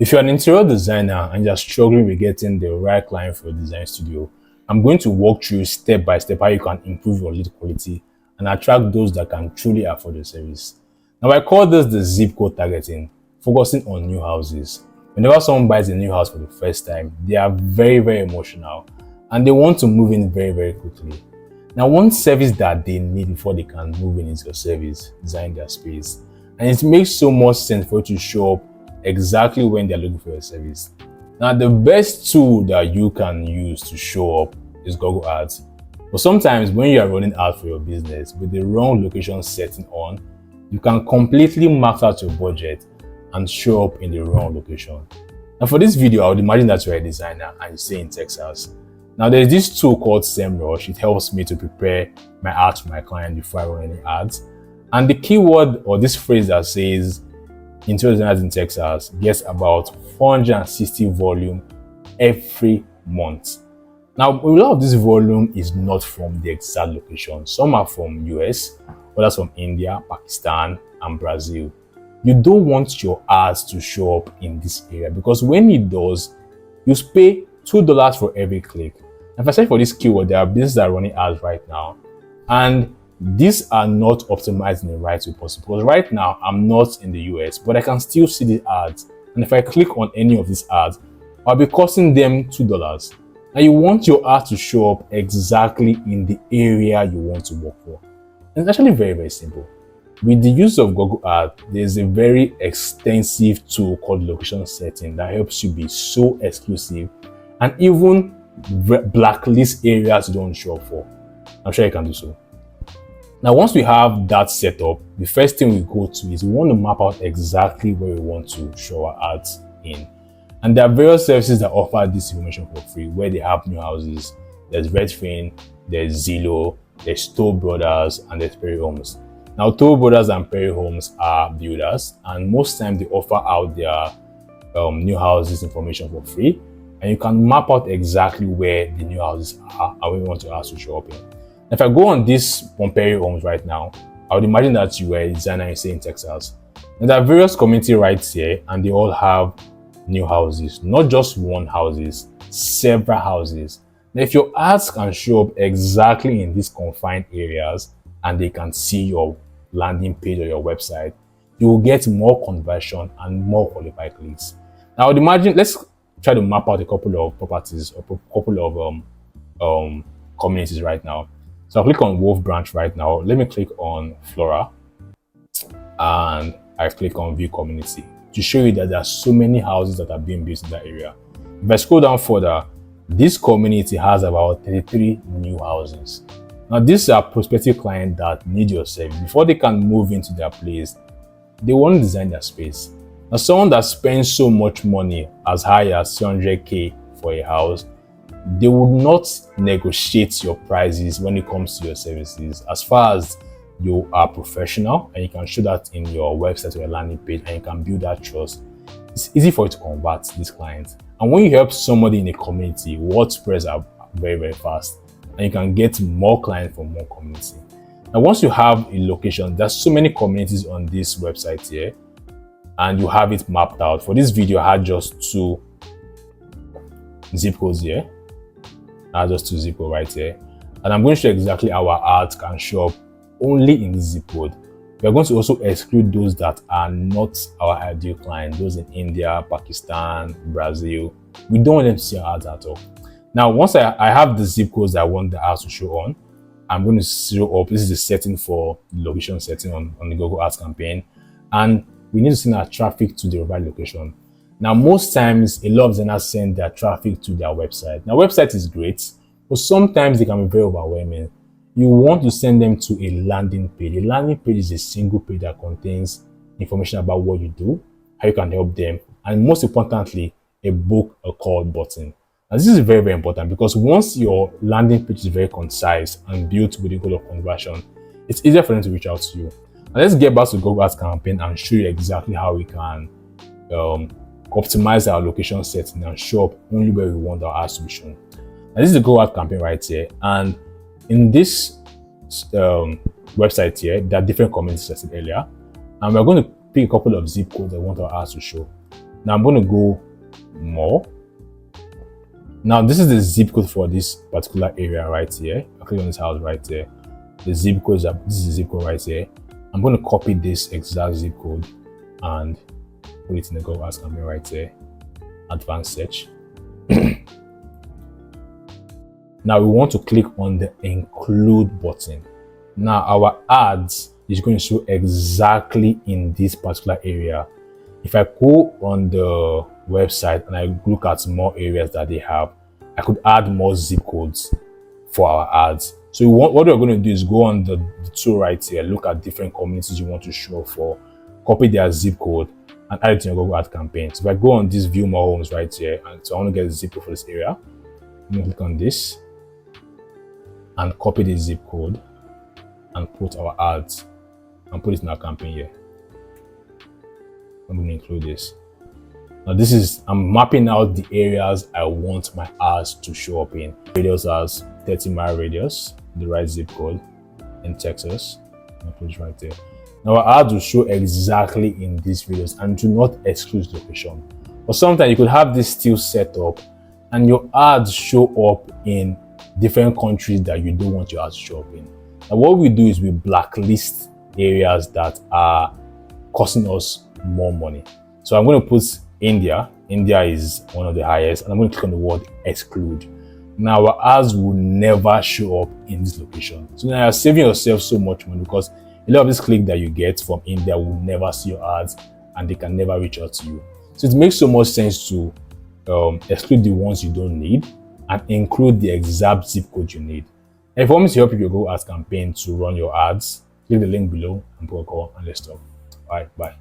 If you're an interior designer and you're struggling with getting the right client for your design studio, I'm going to walk through step by step how you can improve your lead quality and attract those that can truly afford your service. Now, I call this the zip code targeting, focusing on new houses. Whenever someone buys a new house for the first time, they are very, very emotional and they want to move in very, very quickly. Now, one service that they need before they can move in is your service, design their space. And it makes so much sense for you to show up exactly when they're looking for your service. Now, the best tool that you can use to show up is Google Ads. But sometimes when you are running ads for your business with the wrong location setting on, you can completely max out your budget and show up in the wrong location. Now, for this video, I would imagine that you're a designer and you stay in Texas. Now, there's this tool called SEMrush. It helps me to prepare my ads for my client before I run any ads. And the keyword or this phrase that says interior designers in Texas gets about 460 volume every month. Now, a lot of this volume is not from the exact location. Some are from US, others from India, Pakistan, and Brazil. You don't want your ads to show up in this area because when it does, you pay $2 for every click. If I search for this keyword, there are businesses that are running ads right now, and these are not optimized in the right way possible. Because right now, I'm not in the US, but I can still see the ads. And if I click on any of these ads, I'll be costing them $2. Now, you want your ad to show up exactly in the area you want to work for. And it's actually very, very simple. With the use of Google Ads, there's a very extensive tool called location setting that helps you be so exclusive and even blacklist areas you don't show up for. I'm sure you can do so. Now, once we have that set up, the first thing we go to is we want to map out exactly where we want to show our ads in. And there are various services that offer this information for free, where they have new houses. There's Redfin, there's Zillow, there's Toll Brothers, and there's Perry Homes. Now, Toll Brothers and Perry Homes are builders, and most times they offer out their new houses information for free. And you can map out exactly where the new houses are and where you want your ads to show up in. If I go on this Perry Homes right now, I would imagine that you are a designer in Texas. And there are various community rights here, and they all have new houses, not just one houses, several houses. Now, if your ads can show up exactly in these confined areas and they can see your landing page or your website, you will get more conversion and more qualified clicks. Now, I would imagine, let's try to map out a couple of properties or a couple of communities right now. So I'll click on Wolf Branch right now. Let me click on Flora and I click on View Community to show you that there are so many houses that are being built in that area. If I scroll down further, this community has about 33 new houses. Now, these are prospective clients that need your service. Before they can move into their place, they want to design their space. Now, someone that spends so much money, as high as 300K for a house, they would not negotiate your prices when it comes to your services. As far as you are professional and you can show that in your website or your landing page and you can build that trust, it's easy for you to convert these clients. And when you help somebody in a community, word spreads are very, very fast and you can get more clients from more community. Now, once you have a location, there's so many communities on this website here and you have it mapped out. For this video, I had just 2 zip codes here. I had just 2 zip codes right here. And I'm going to show exactly how our ads can show up only in this zip code. We're going to also exclude those that are not our ideal client, those in India, Pakistan, Brazil. We don't want them to see our ads at all. Now, once I have the zip codes that I want the ads to show on, I'm going to zero up. This is the setting for the location setting on the Google Ads campaign. And we need to send our traffic to the right location. Now, most times, a lot of designers send their traffic to their website. Now, website is great, but sometimes they can be very overwhelming. You want to send them to a landing page. A landing page is a single page that contains information about what you do, how you can help them, and most importantly, a book a call button. Now, this is very, very important because once your landing page is very concise and built with the goal of conversion, it's easier for them to reach out to you. Now, let's get back to the Google Ads campaign and show you exactly how we can optimize our location setting and show up only where we want our ads to be shown. Now, this is the Google Ads campaign right here, and in this website here, there are different communities I said earlier, and we're going to pick a couple of zip codes that we want our ads to show. Now I'm going to go more. Now this is the zip code for this particular area right here. I click on this house right there. The zip code this is the zip code right here. I'm going to copy this exact zip code and put it in the Google Ads campaign right there. Advanced search. Now we want to click on the include button. Now our ads is going to show exactly in this particular area. If I go on the website and I look at more areas that they have, I could add more zip codes for our ads. So what we're going to do is go on the tool right here, look at different communities you want to show for, copy their zip code and add it to your Google Ad campaign. So if I go on this view more homes right here, and so I want to get a zip code for this area, I'm going to click on this and copy the zip code and put our ads and put it in our campaign here. I'm going to include this. Now I'm mapping out the areas I want my ads to show up in. Radius as 30-mile radius, the right zip code in Texas. I'll put it right there. Now our ads will show exactly in this radius and do not exclude location. But sometimes you could have this still set up and your ads show up in different countries that you don't want your ads to show up in. Now what we do is we blacklist areas that are costing us more money. So I'm going to put India. India is one of the highest, and I'm going to click on the word exclude. Now our ads will never show up in this location. So now you're saving yourself so much money because a lot of this click that you get from India will never see your ads and they can never reach out to you. So it makes so much sense to exclude the ones you don't need and include the exact zip code you need. And if you want me to help you with your Google Ads campaign to run your ads, click the link below and put a call and let's talk. All right, bye.